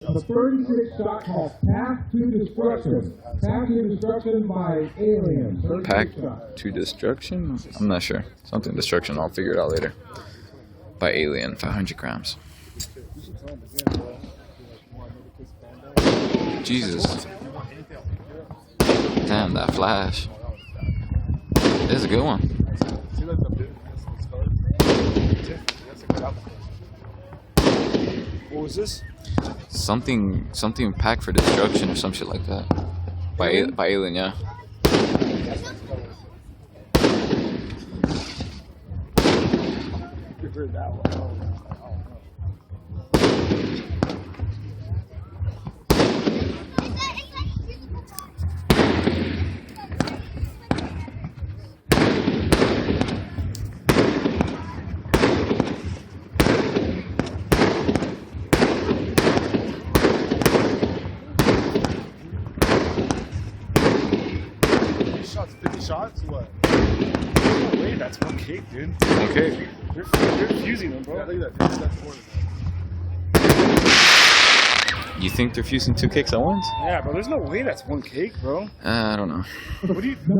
The 36 shot called Path to Destruction. Path to Destruction by Alien. 36 Pack shot. to Destruction? I'm not sure. Something destruction. I'll figure it out later. By Alien, 500 grams. Jesus. Damn, that flash. This is a good one. What was this? Something packed for destruction or some shit like that. By Alien, yeah. You've heard that one. Shots, 50 shots? What? No way, that's one cake, dude. Okay. You're fusing them, bro. Yeah, look at that. That's one. You think they're fusing two kicks at once? Yeah, bro, there's no way that's one cake, bro. I don't know. What do you...